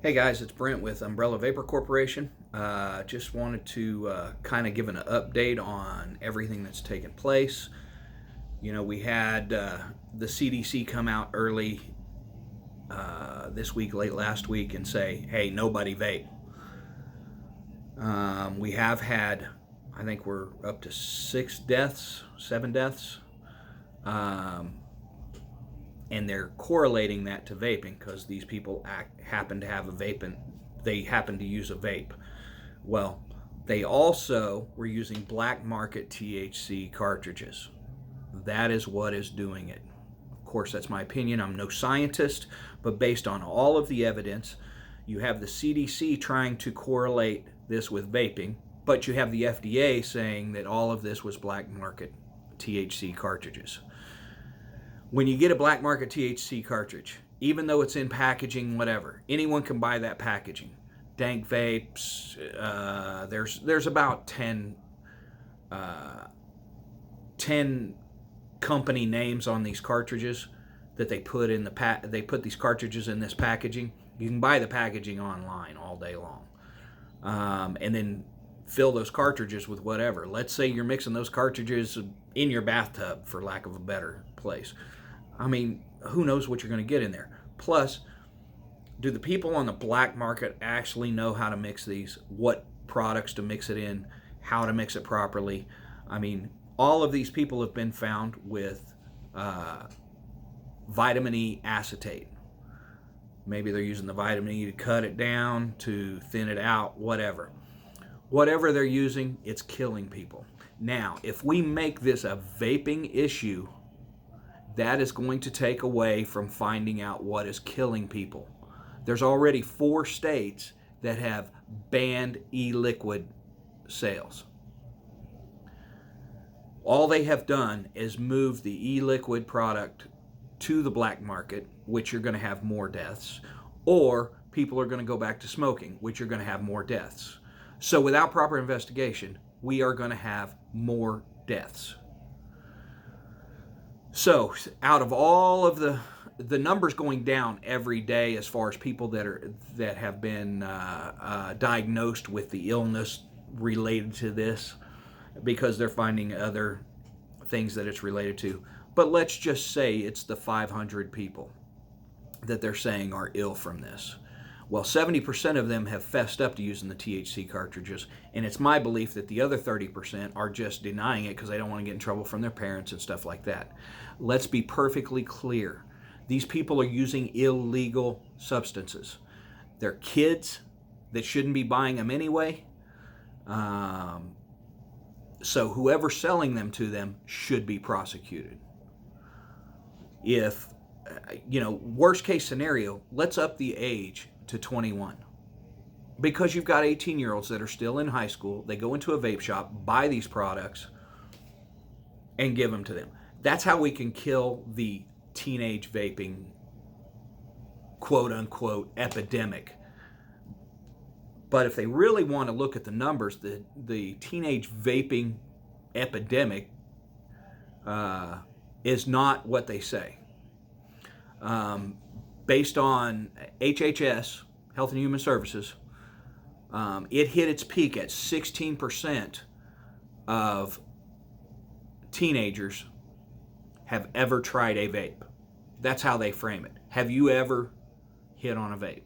Hey guys, it's Brent with Umbrella Vapor Corporation. Just wanted to kind of give an update on everything that's taken place. We had the CDC come out early this week, late last week, and say, hey, nobody vape. We have had, I think we're up to 7 deaths. And they're correlating that to vaping because these people happen to have a vape and they happen to use a vape. Well, they also were using black market THC cartridges. That is what is doing it. Of course, that's my opinion. I'm no scientist, but based on all of the evidence, you have the CDC trying to correlate this with vaping, but you have the FDA saying that all of this was black market THC cartridges. When you get a black market THC cartridge, even though it's in packaging, whatever, anyone can buy that packaging. Dank vapes, there's about 10 company names on these cartridges that they put in they put these cartridges in this packaging. You can buy the packaging online all day long, and then fill those cartridges with whatever. Let's say you're mixing those cartridges in your bathtub, for lack of a better place. I mean, who knows what you're going to get in there? Plus, do the people on the black market actually know how to mix these? What products to mix it in? How to mix it properly? I mean, all of these people have been found with vitamin E acetate. Maybe they're using the vitamin E to cut it down, to thin it out, whatever. Whatever they're using, it's killing people. Now, if we make this a vaping issue, that is going to take away from finding out what is killing people. There's already 4 states that have banned e-liquid sales. All they have done is move the e-liquid product to the black market, which you're going to have more deaths, or people are going to go back to smoking, which you're going to have more deaths. So without proper investigation, we are going to have more deaths. So out of all of the numbers going down every day as far as people that have been diagnosed with the illness related to this, because they're finding other things that it's related to. But let's just say it's the 500 people that they're saying are ill from this. Well, 70% of them have fessed up to using the THC cartridges, and it's my belief that the other 30% are just denying it because they don't want to get in trouble from their parents and stuff like that. Let's be perfectly clear. These people are using illegal substances. They're kids that shouldn't be buying them anyway. So whoever's selling them to them should be prosecuted. If, worst case scenario, let's up the age to 21. Because you've got 18-year-olds that are still in high school, they go into a vape shop, buy these products, and give them to them. That's how we can kill the teenage vaping, quote-unquote, epidemic. But if they really want to look at the numbers, the teenage vaping epidemic is not what they say. Based on HHS, Health and Human Services, it hit its peak at 16% of teenagers have ever tried a vape. That's how they frame it. Have you ever hit on a vape?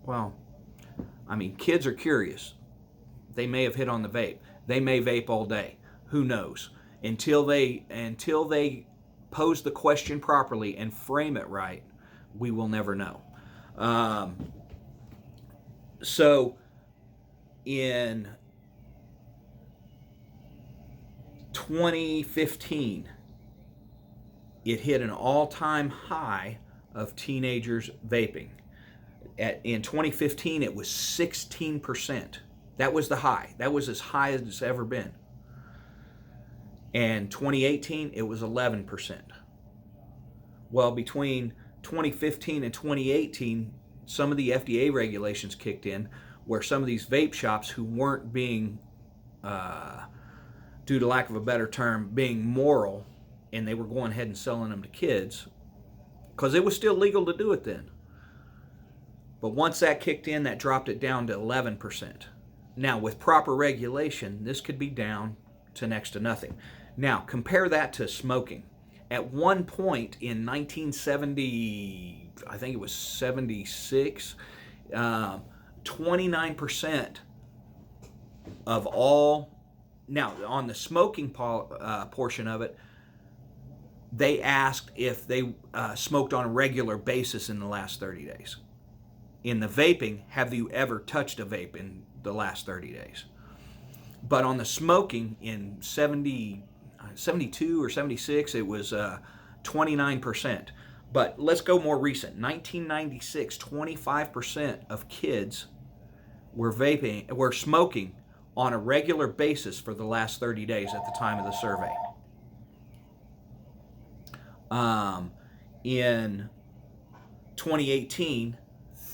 Well, I mean, kids are curious. They may have hit on the vape. They may vape all day. Who knows? Until they pose the question properly and frame it right, we will never know. So in 2015, it hit an all-time high of teenagers vaping. In 2015, it was 16%. That was the high. That was as high as it's ever been. And 2018, it was 11%. Well, between 2015 and 2018, some of the FDA regulations kicked in where some of these vape shops who weren't being, due to lack of a better term, being moral, and they were going ahead and selling them to kids, because it was still legal to do it then. But once that kicked in, that dropped it down to 11%. Now, with proper regulation, this could be down to next to nothing. Now, compare that to smoking. At one point in 1970, I think it was 76, 29% of all, now on the smoking portion of it, they asked if they smoked on a regular basis in the last 30 days. In the vaping, have you ever touched a vape in the last 30 days? But on the smoking in 72 or 76, it was 29%. But let's go more recent. 1996, 25% of kids were smoking on a regular basis for the last 30 days at the time of the survey. In 2018,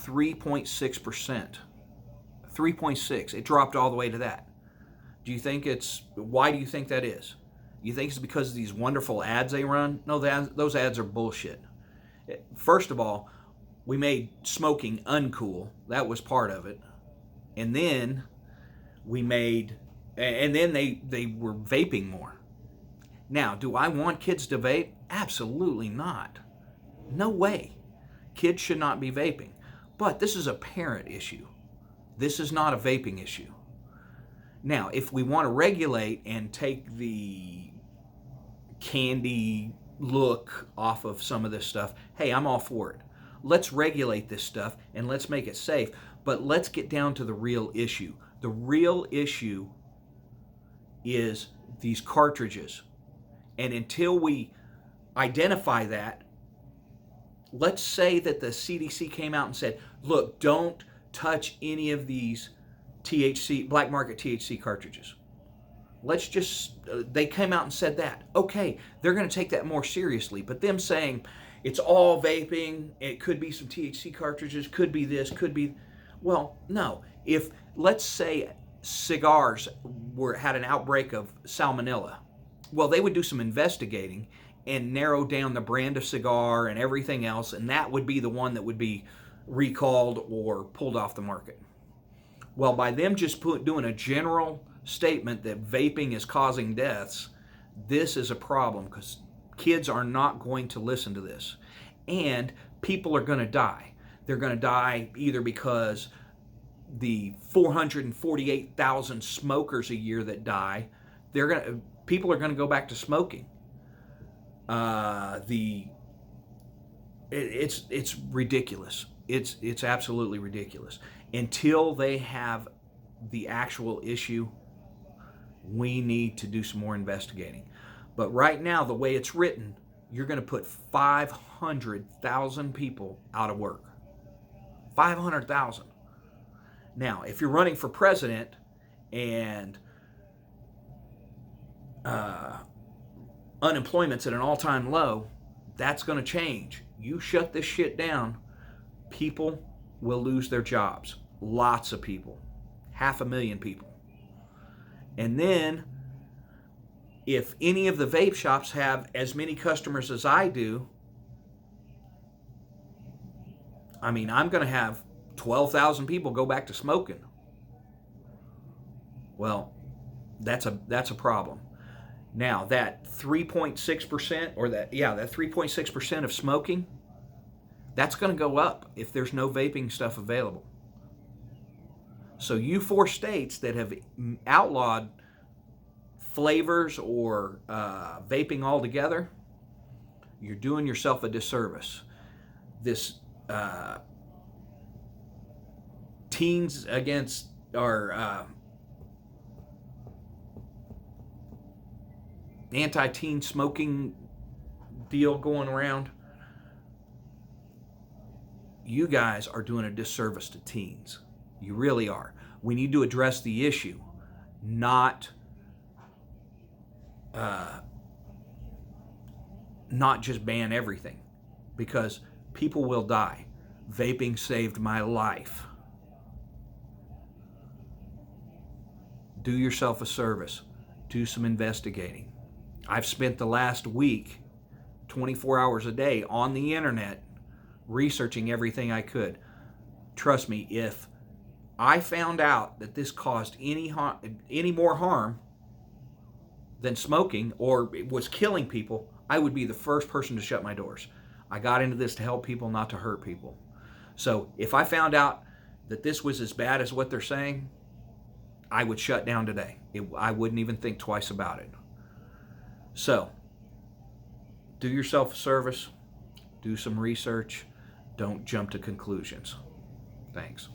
3.6%. 3.6. It dropped all the way to that. Why do you think that is? You think it's because of these wonderful ads they run? No, those ads are bullshit. First of all, we made smoking uncool. That was part of it. And then they were vaping more. Now, do I want kids to vape? Absolutely not. No way. Kids should not be vaping. But this is a parent issue. This is not a vaping issue. Now, if we want to regulate and take the candy look off of some of this stuff, hey, I'm all for it. Let's regulate this stuff and let's make it safe. But let's get down to the real issue. The real issue is these cartridges. And until we identify that, let's say that the CDC came out and said, look, don't touch any of these THC, black market THC cartridges. They came out and said that. Okay, they're going to take that more seriously. But them saying it's all vaping, it could be some THC cartridges, could be this, could be, well, no. If, let's say, cigars had an outbreak of salmonella, well, they would do some investigating and narrow down the brand of cigar and everything else, and that would be the one that would be recalled or pulled off the market. Well, by them just doing a general statement that vaping is causing deaths, this is a problem because kids are not going to listen to this. And people are going to die. They're going to die either because the 448,000 smokers a year that die, people are going to go back to smoking. It's ridiculous. It's absolutely ridiculous. Until they have the actual issue, we need to do some more investigating. But right now, the way it's written, you're going to put 500,000 people out of work. 500,000. Now, if you're running for president and unemployment's at an all-time low, that's going to change. You shut this shit down, people will lose their jobs. Lots of people. 500,000 people. And then, if any of the vape shops have as many customers as I do, I mean, I'm going to have 12,000 people go back to smoking. Well, that's a problem. Now, that 3.6% or that 3.6% of smoking, that's going to go up if there's no vaping stuff available. So you 4 states that have outlawed flavors or vaping altogether, you're doing yourself a disservice. This teens against our anti-teen smoking deal going around, you guys are doing a disservice to teens. You really are. We need to address the issue, not just ban everything, because people will die. Vaping saved my life. Do yourself a service. Do some investigating. I've spent the last week, 24 hours a day on the internet, researching everything I could. trust me, if I found out that this caused any more harm than smoking or it was killing people, I would be the first person to shut my doors. I got into this to help people, not to hurt people. So if I found out that this was as bad as what they're saying, I would shut down today. I wouldn't even think twice about it. So do yourself a service, do some research, don't jump to conclusions. Thanks.